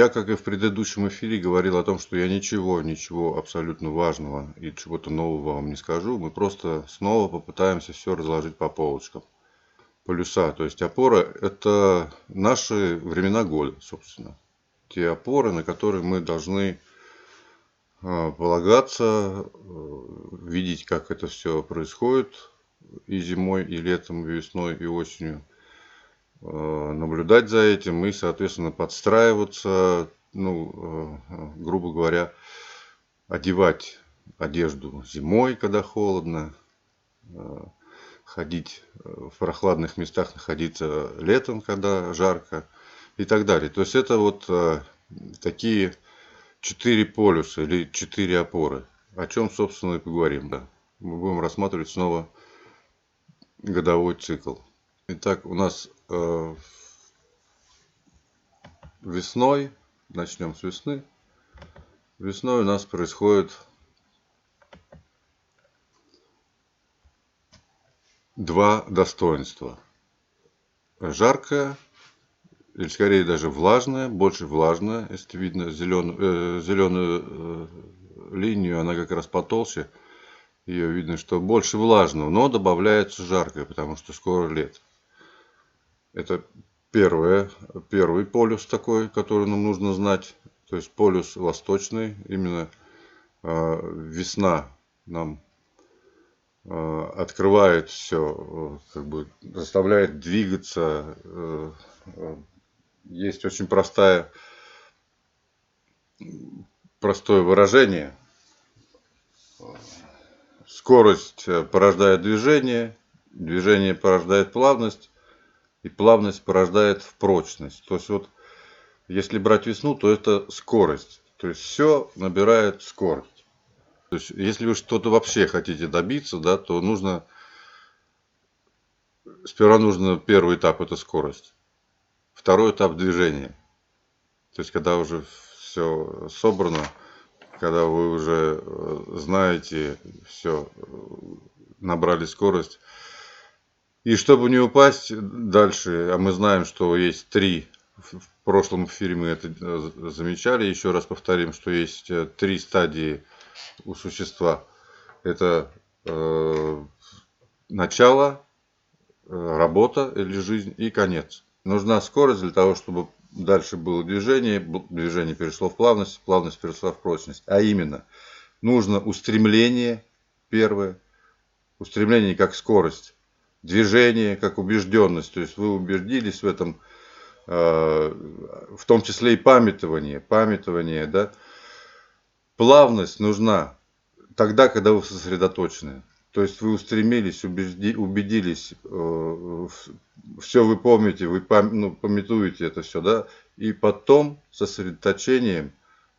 Я, как и в предыдущем эфире, говорил о том, что я ничего абсолютно важного и чего-то нового вам не скажу. Мы просто снова попытаемся все разложить по полочкам. Полюса, то есть опора – это наши времена года, собственно. Те опоры, на которые мы должны полагаться, видеть, как это все происходит и зимой, и летом, и весной, и осенью. Наблюдать за этим и, соответственно, подстраиваться, грубо говоря, одевать одежду зимой, когда холодно, ходить в прохладных местах, находиться летом, когда жарко и так далее. То есть это вот такие 4 полюса или 4 опоры, о чем, собственно, и поговорим. Да. Мы будем рассматривать снова годовой цикл. Итак, у нас весной, начнем с весны. Весной у нас происходит два достоинства. Жаркое, или скорее даже влажное, больше влажное, если видно зеленую линию, она как раз потолще. Ее видно, что больше влажного, но добавляется жаркое, потому что скоро лето. Это первый полюс такой, который нам нужно знать. То есть полюс восточный, именно весна нам открывает все, как бы заставляет двигаться. Есть очень простое выражение. Скорость порождает движение, движение порождает плавность, и плавность порождает прочность. То есть вот, если брать весну, то это скорость. То есть все набирает скорость. То есть, если вы что-то вообще хотите добиться, да, то сперва нужно первый этап – это скорость. Второй этап – движение. То есть, когда уже все собрано, когда вы уже знаете все, набрали скорость. И чтобы не упасть дальше, а мы знаем, что есть три, в прошлом эфире мы это замечали, еще раз повторим, что есть 3 стадии у существа. Это начало, работа или жизнь и конец. Нужна скорость для того, чтобы дальше было движение, движение перешло в плавность, плавность перешла в прочность. А именно, нужно устремление, первое, устремление как скорость, движение как убежденность, то есть вы убедились в этом, в том числе и памятование, да. Плавность нужна тогда, когда вы сосредоточены. То есть вы устремились, убедились, все вы помните, вы памятуете это все, да, и потом сосредоточением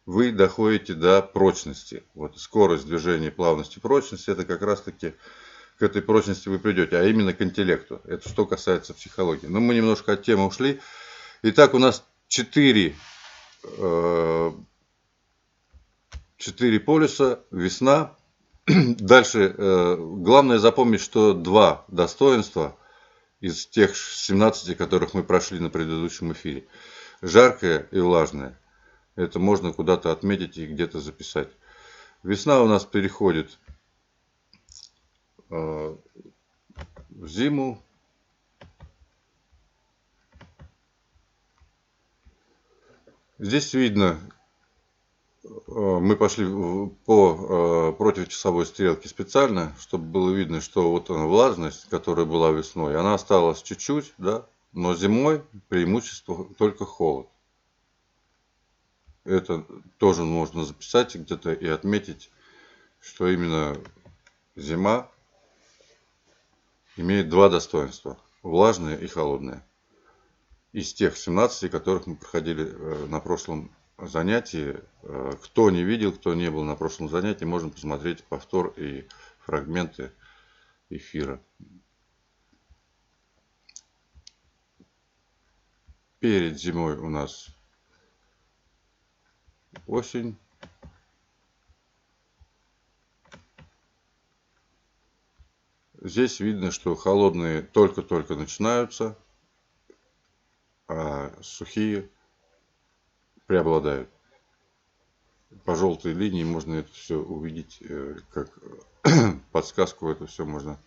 вы доходите до прочности. Вот скорость движения, плавность и прочность, это как раз-таки к этой прочности вы придете, а именно к интеллекту. Это что касается психологии. Но мы немножко от темы ушли. Итак, у нас 4 полюса, весна. Дальше главное запомнить, что 2 достоинства из тех 17, которых мы прошли на предыдущем эфире. Жаркое и влажное. Это можно куда-то отметить и где-то записать. Весна у нас переходит в зиму. Здесь видно, мы пошли по противочасовой стрелке специально, чтобы было видно, что вот она влажность, которая была весной, она осталась чуть-чуть, да, но зимой преимущество только холод. Это тоже можно записать где-то и отметить, что именно зима имеет 2 достоинства – влажное и холодное. Из тех 17, которых мы проходили на прошлом занятии. Кто не видел, кто не был на прошлом занятии, можно посмотреть повтор и фрагменты эфира. Перед зимой у нас осень. Здесь видно, что холодные только-только начинаются, а сухие преобладают. По желтой линии можно это все увидеть, как подсказку это все можно.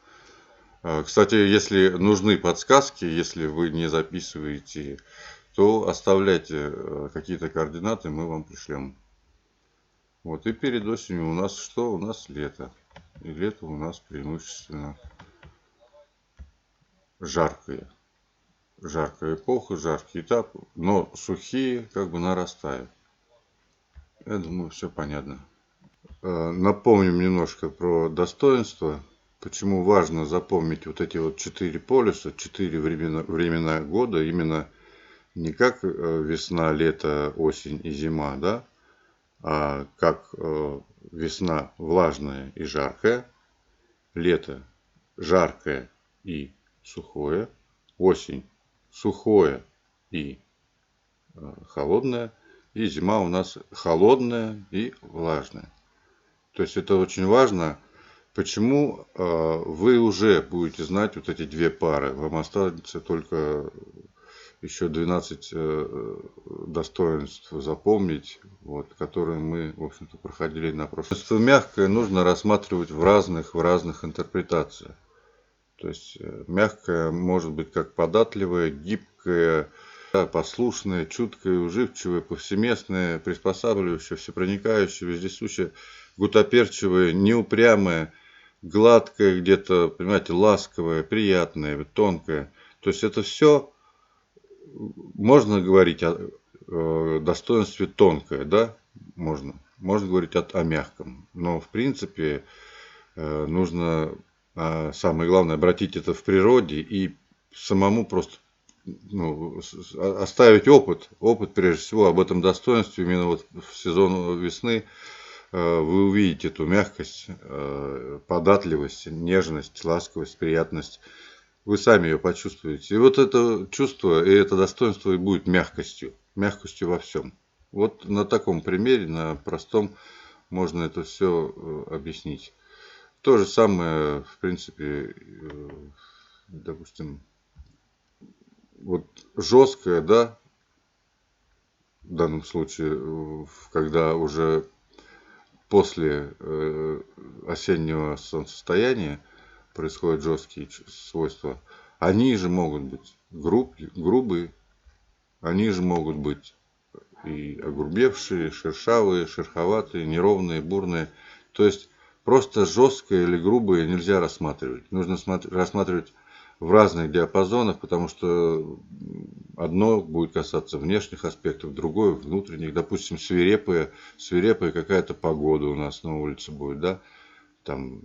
Кстати, если нужны подсказки, если вы не записываете, то оставляйте какие-то координаты, мы вам пришлем. Вот, и перед осенью у нас что? У нас лето. И лето у нас преимущественно жаркое. Жаркая эпоха, жаркий этап, но сухие как бы нарастают. Я думаю, все понятно. Напомним немножко про достоинства. Почему важно запомнить вот эти вот 4 полюса, 4 времена года, именно не как весна, лето, осень и зима, да, а как весна влажная и жаркая, лето жаркое и сухое, осень сухое и холодное, и зима у нас холодная и влажная. То есть это очень важно. Почему вы уже будете знать вот эти две пары? Вам останется только еще 12 достоинств запомнить, вот, которые мы, в общем-то, проходили на прошлом. Достоинство мягкое нужно рассматривать в разных интерпретациях. То есть мягкое может быть как податливое, гибкое, послушное, чуткое, уживчивое, повсеместное, приспосабливающее, всепроникающее, вездесущее, гутоперчивое, неупрямое, гладкое где-то, понимаете, ласковое, приятное, тонкое. То есть это все можно говорить о достоинстве тонкое, да, можно. Можно говорить о мягком. Но в принципе нужно самое главное обратить это в природе и самому просто оставить опыт прежде всего об этом достоинстве именно вот в сезон весны. Вы увидите эту мягкость, податливость, нежность, ласковость, приятность. Вы сами ее почувствуете. И вот это чувство и это достоинство и будет мягкостью. Мягкостью во всем. Вот на таком примере, на простом, можно это все объяснить. То же самое, в принципе, допустим, вот жесткое, да, в данном случае, когда уже после осеннего солнцестояния происходят жесткие свойства, они же могут быть грубые, они же могут быть и огрубевшие, шершавые, шероховатые, неровные, бурные. То есть просто жесткое или грубое нельзя рассматривать. Нужно рассматривать в разных диапазонах, потому что одно будет касаться внешних аспектов, другое внутренних. Допустим, свирепая какая-то погода у нас на улице будет, да, там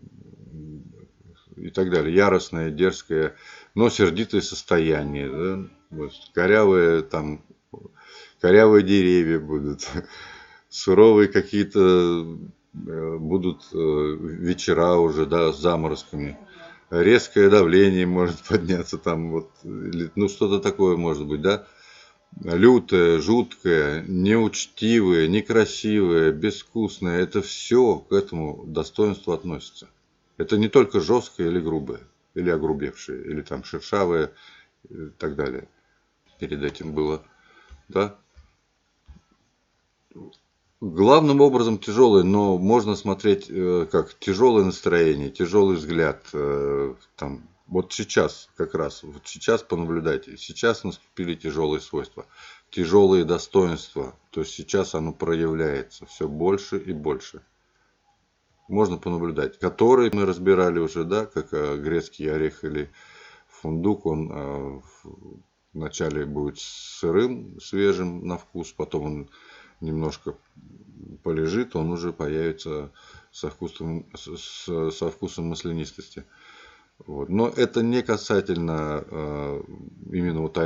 и так далее. Яростное, дерзкое, но сердитое состояние, да? Вот, корявые деревья будут, суровые какие-то будут вечера уже, да, с заморозками. Резкое давление может подняться там, вот, ну что-то такое может быть, да. Лютое, жуткое, неучтивое, некрасивое, безвкусное. Это все к этому достоинству относится. Это не только жесткое или грубое, или огрубевшее, или там шершавое и так далее. Перед этим было, да. Главным образом тяжелое, но можно смотреть как тяжелое настроение, тяжелый взгляд. Там, вот сейчас как раз, вот сейчас понаблюдайте, сейчас наступили тяжелые свойства, тяжелые достоинства. То есть сейчас оно проявляется все больше и больше. Можно понаблюдать, которые мы разбирали уже, да, как грецкий орех или фундук, он вначале будет сырым, свежим на вкус, потом он немножко полежит, он уже появится со вкусом маслянистости. Вот. Но это не касательно именно вот,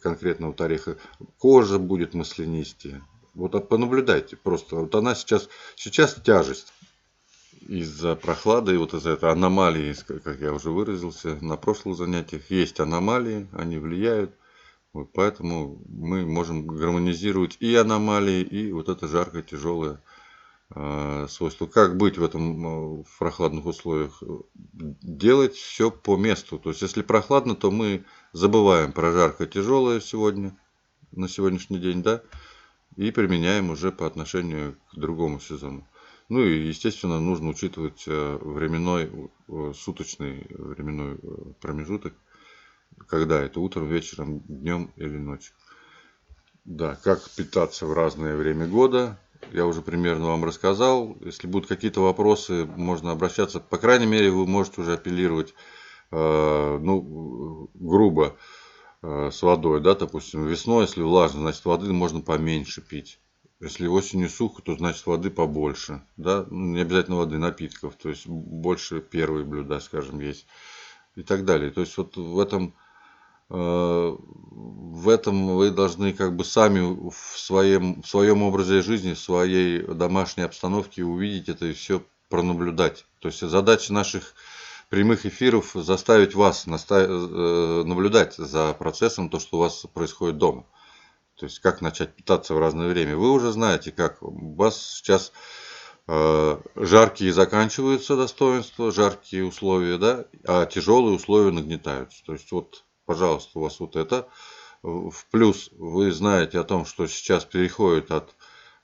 конкретно вот ореха. Кожа будет маслянистее. Вот понаблюдайте просто. Вот она сейчас тяжесть. Из-за прохлады и вот из-за этой аномалии, как я уже выразился на прошлых занятиях, есть аномалии, они влияют. Вот поэтому мы можем гармонизировать и аномалии, и вот это жаркое, тяжелое свойство. Как быть в прохладных условиях? Делать все по месту. То есть, если прохладно, то мы забываем про жаркое, тяжелое сегодня, на сегодняшний день, да? и применяем уже по отношению к другому сезону. Ну и, естественно, нужно учитывать временной, суточный временной промежуток, когда это утром, вечером, днем или ночью. Да, как питаться в разное время года. Я уже примерно вам рассказал. Если будут какие-то вопросы, можно обращаться. По крайней мере, вы можете уже апеллировать, ну, грубо, с водой, да, допустим, весной, если влажно, значит, воды можно поменьше пить. Если осенью сухо, то значит воды побольше, да, ну, не обязательно воды, напитков, то есть больше первые блюда, скажем, есть и так далее. То есть вот в этом вы должны как бы сами в своем образе жизни, в своей домашней обстановке увидеть это и все пронаблюдать. То есть задача наших прямых эфиров заставить вас наблюдать за процессом, то, что у вас происходит дома. То есть как начать питаться в разное время. Вы уже знаете, как у вас сейчас жаркие заканчиваются достоинства, жаркие условия, да, а тяжелые условия нагнетаются. То есть вот, пожалуйста, у вас вот это. В плюс вы знаете о том, что сейчас переходит от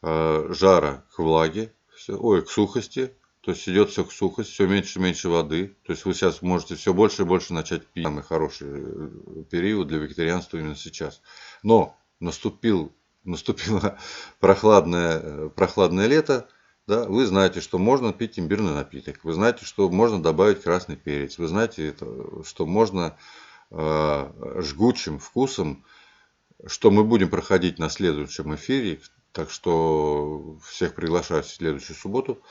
жара к влаге, ой, к сухости. То есть идет все к сухости, все меньше и меньше воды. То есть вы сейчас можете все больше и больше начать пить. Самый хороший период для вегетарианства именно сейчас. Но наступило прохладное лето, да, вы знаете, что можно пить имбирный напиток, вы знаете, что можно добавить красный перец, вы знаете, что можно жгучим вкусом, что мы будем проходить на следующем эфире, так что всех приглашаю в следующую субботу.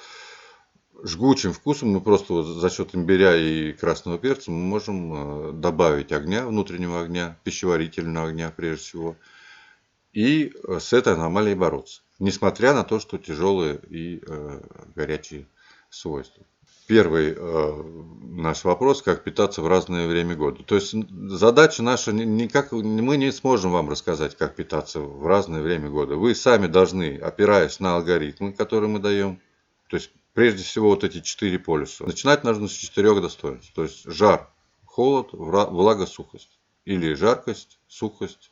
Жгучим вкусом мы просто вот за счет имбиря и красного перца мы можем добавить огня, внутреннего огня, пищеварительного огня прежде всего, и с этой аномалией бороться, несмотря на то, что тяжелые и горячие свойства. Первый наш вопрос, как питаться в разное время года. То есть задача наша, никак, мы не сможем вам рассказать, как питаться в разное время года. Вы сами должны, опираясь на алгоритмы, которые мы даем, то есть прежде всего вот эти 4 полюса. Начинать нужно с 4 достоинств. То есть жар, холод, влага, сухость. Или жаркость, сухость,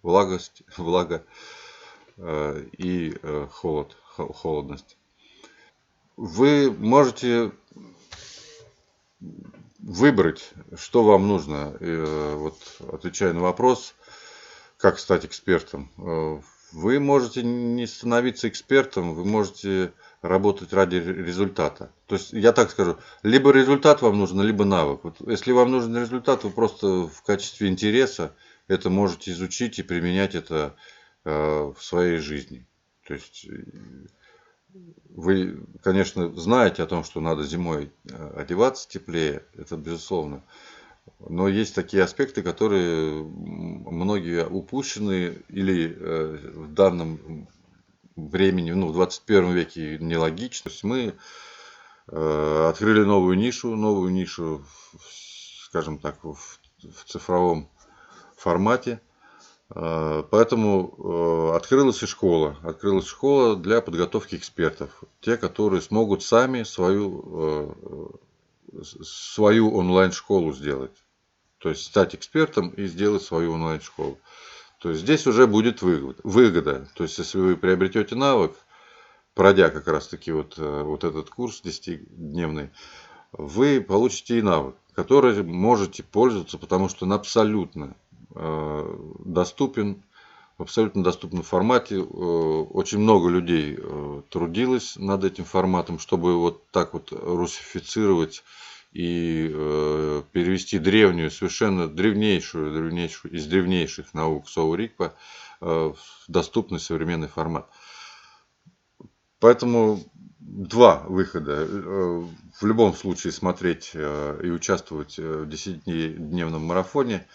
влага и холодность. Вы можете выбрать, что вам нужно. Вот отвечая на вопрос, как стать экспертом. Вы можете не становиться экспертом, вы можете работать ради результата. То есть, я так скажу, либо результат вам нужен, либо навык. Вот если вам нужен результат, вы просто в качестве интереса это можете изучить и применять это в своей жизни. То есть вы, конечно, знаете о том, что надо зимой одеваться теплее, это безусловно. Но есть такие аспекты, которые многие упущены или в данном времени, ну, в 21 веке нелогично. То есть мы открыли новую нишу, скажем так, в цифровом формате. Поэтому открылась школа для подготовки экспертов. Те, которые смогут сами свою онлайн-школу сделать. То есть стать экспертом и сделать свою онлайн-школу. То есть здесь уже будет выгода. То есть если вы приобретете навык, пройдя как раз таки вот этот курс 10-дневный, вы получите и навык, который можете пользоваться, потому что он абсолютно доступен, в абсолютно доступном формате. Очень много людей трудилось над этим форматом, чтобы вот так вот русифицировать и перевести совершенно древнейшую из древнейших наук Соу-Рикпа в доступный современный формат. Поэтому два выхода. В любом случае смотреть и участвовать в 10-дневном марафоне,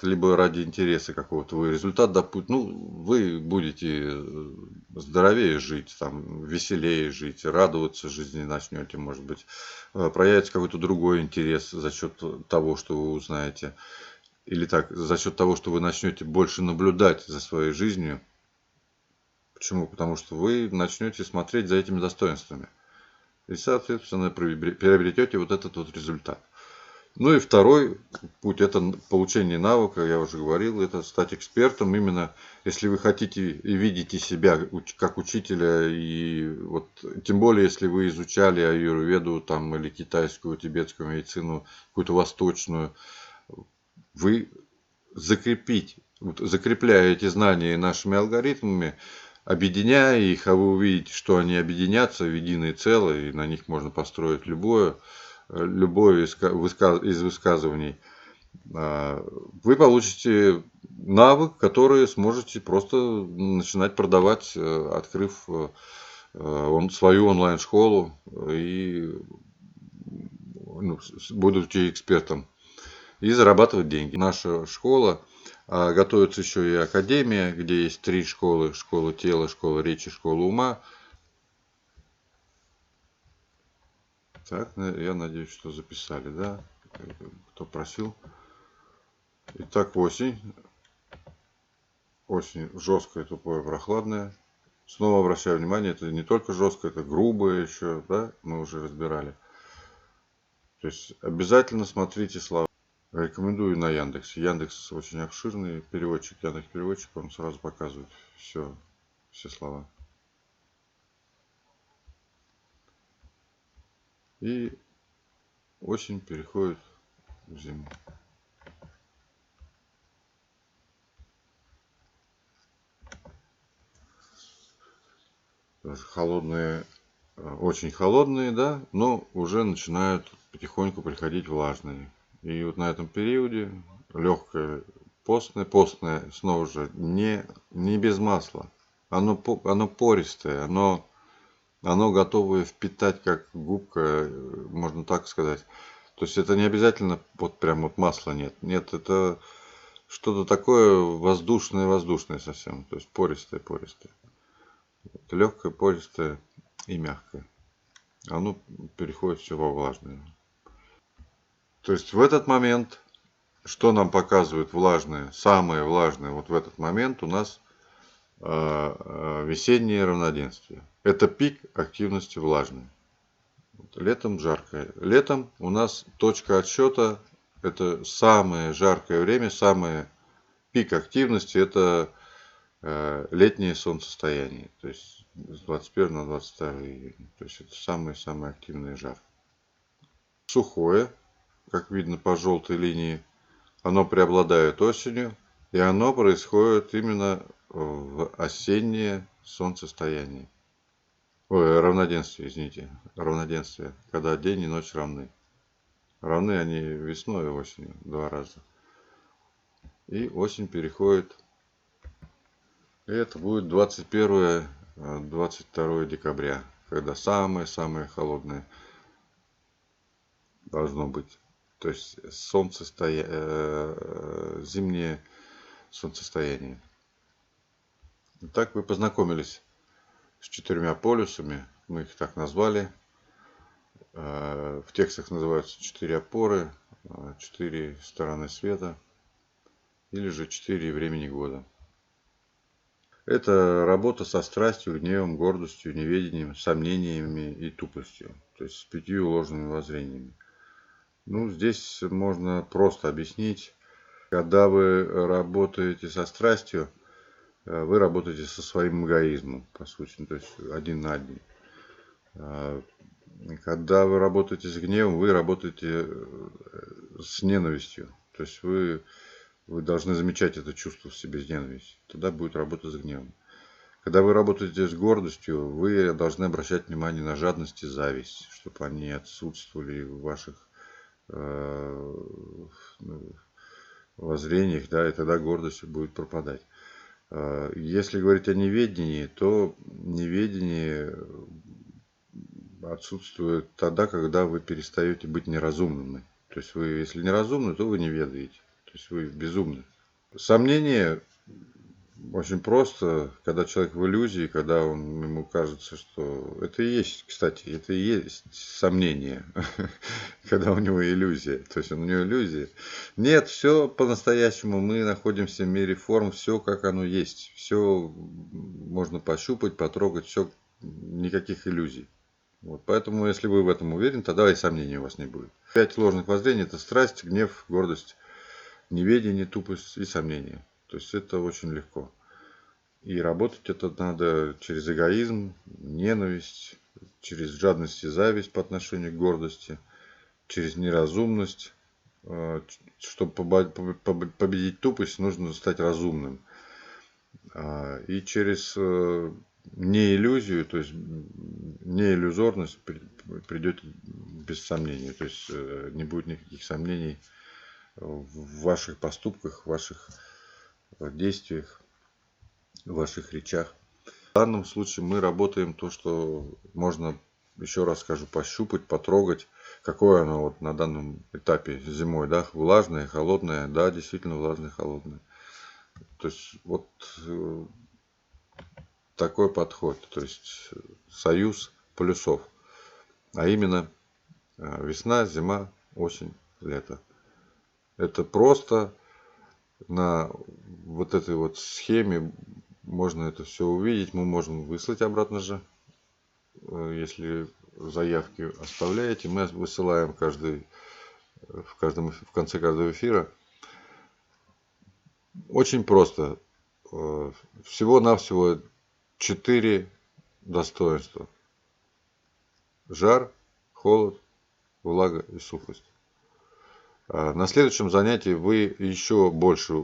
либо ради интереса какого-то вы результат вы будете здоровее жить, там, веселее жить, радоваться жизни начнете, может быть, проявится какой-то другой интерес за счет того, что вы узнаете, или так, за счет того, что вы начнете больше наблюдать за своей жизнью. Почему? Потому что вы начнете смотреть за этими достоинствами и, соответственно, приобретете вот этот вот результат. Ну и второй путь – это получение навыка, я уже говорил, это стать экспертом. Именно если вы хотите и видите себя как учителя, и вот тем более, если вы изучали аюрведу там, или китайскую, тибетскую медицину, какую-то восточную, вы закрепляя эти знания нашими алгоритмами, объединяя их, а вы увидите, что они объединятся в единое целое, и на них можно построить любое из высказываний, вы получите навык, который сможете просто начинать продавать, открыв свою онлайн-школу и будучи экспертом, и зарабатывать деньги. Наша школа, готовится еще и академия, где есть 3 школы: школа тела, школа речи, школа ума. Так, я надеюсь, что записали, да? Кто просил. Итак, осень. Осень жесткая, тупое, прохладная. Снова обращаю внимание, это не только жесткое, это грубое еще, да? Мы уже разбирали. То есть обязательно смотрите слова. Рекомендую на Яндексе. Яндекс очень обширный переводчик. Яндекс переводчик, он сразу показывает все слова. И осень переходит в зиму. Даже холодные, очень холодные, да, но уже начинают потихоньку приходить влажные. И вот на этом периоде легкое постное снова же не без масла. Оно пористое, оно готовое впитать как губка, можно так сказать. То есть это не обязательно вот прям вот масла нет. Нет, это что-то такое воздушное совсем. То есть пористое. Легкое, пористое и мягкое. Оно переходит все во влажное. То есть в этот момент, что нам показывает влажное, самое влажное, вот в этот момент у нас весеннее равноденствие. Это пик активности влажной. Летом жарко. Летом у нас точка отсчета, это самое жаркое время, самый пик активности, это летнее солнцестояние. То есть с 21 на 22 июня. То есть это самый активный жар. Сухое, как видно по желтой линии, оно преобладает осенью, и оно происходит именно в осеннее солнцестояние. Ой, равноденствие, извините. Равноденствие, когда день и ночь равны. Равны они весной и осенью 2 раза. И осень переходит. И это будет 21-22 декабря, когда самое-самое холодное должно быть. То есть зимнее солнцестояние. Итак, вы познакомились с 4 полюсами. Мы их так назвали. В текстах называются 4 опоры, 4 стороны света или же 4 времени года. Это работа со страстью, гневом, гордостью, неведением, сомнениями и тупостью. То есть с 5 ложными воззрениями. Ну, здесь можно просто объяснить. Когда вы работаете со страстью, вы работаете со своим эгоизмом, по сути, то есть один на один. Когда вы работаете с гневом, вы работаете с ненавистью. То есть вы должны замечать это чувство в себе, с ненавистью. Тогда будет работа с гневом. Когда вы работаете с гордостью, вы должны обращать внимание на жадность и зависть, чтобы они отсутствовали в ваших воззрениях, да, и тогда гордость будет пропадать. Если говорить о неведении, то неведение отсутствует тогда, когда вы перестаете быть неразумными. То есть вы, если неразумны, то вы не ведаете. То есть вы безумны. Сомнение очень просто, когда человек в иллюзии, когда ему кажется, что это и есть, кстати, это и есть сомнение, когда у него иллюзия. То есть у него иллюзия. Нет, все по-настоящему. Мы находимся в мире форм, все как оно есть. Все можно пощупать, потрогать, все, никаких иллюзий. Вот, поэтому, если вы в этом уверены, тогда и сомнений у вас не будет. 5 ложных воззрений – это страсть, гнев, гордость, неведение, тупость и сомнение. То есть это очень легко. И работать это надо через эгоизм, ненависть, через жадность и зависть по отношению к гордости, через неразумность. Чтобы победить тупость, нужно стать разумным. И через неиллюзию, то есть неиллюзорность придете без сомнений. То есть не будет никаких сомнений в ваших поступках, в ваших действиях, в ваших речах. В данном случае мы работаем то, что можно, еще раз скажу, пощупать, потрогать, какое оно вот на данном этапе зимой, да, влажное, холодное, да, действительно влажное, холодное. То есть вот такой подход, то есть союз полюсов, а именно весна, зима, осень, лето. Это просто на вот этой вот схеме можно это все увидеть. Мы можем выслать обратно же, если заявки оставляете. Мы высылаем в конце каждого эфира. Очень просто. Всего-навсего 4 достоинства. Жар, холод, влага и сухость. На следующем занятии вы еще больше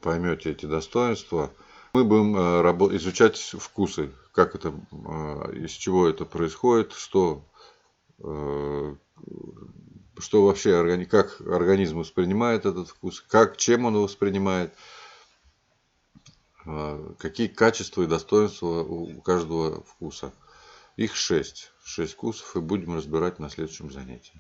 поймете эти достоинства. Мы будем изучать вкусы, как это, из чего это происходит, что вообще, как организм воспринимает этот вкус, чем он его воспринимает, какие качества и достоинства у каждого вкуса. Их 6 вкусов, и будем разбирать на следующем занятии.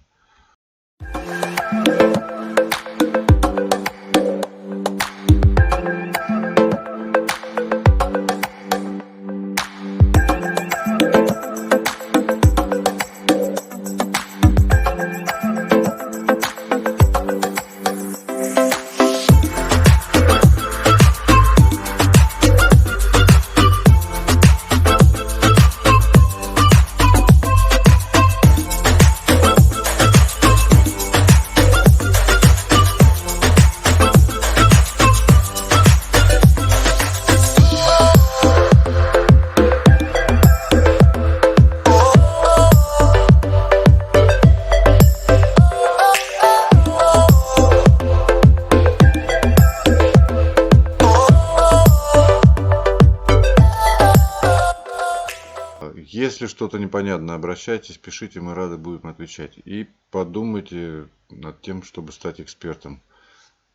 Если что-то непонятно, обращайтесь, пишите, мы рады будем отвечать. И подумайте над тем, чтобы стать экспертом.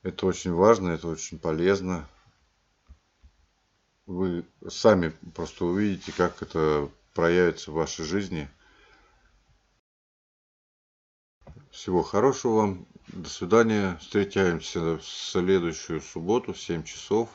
Это очень важно, это очень полезно. Вы сами просто увидите, как это проявится в вашей жизни. Всего хорошего вам. До свидания. Встречаемся в следующую субботу в 7 часов.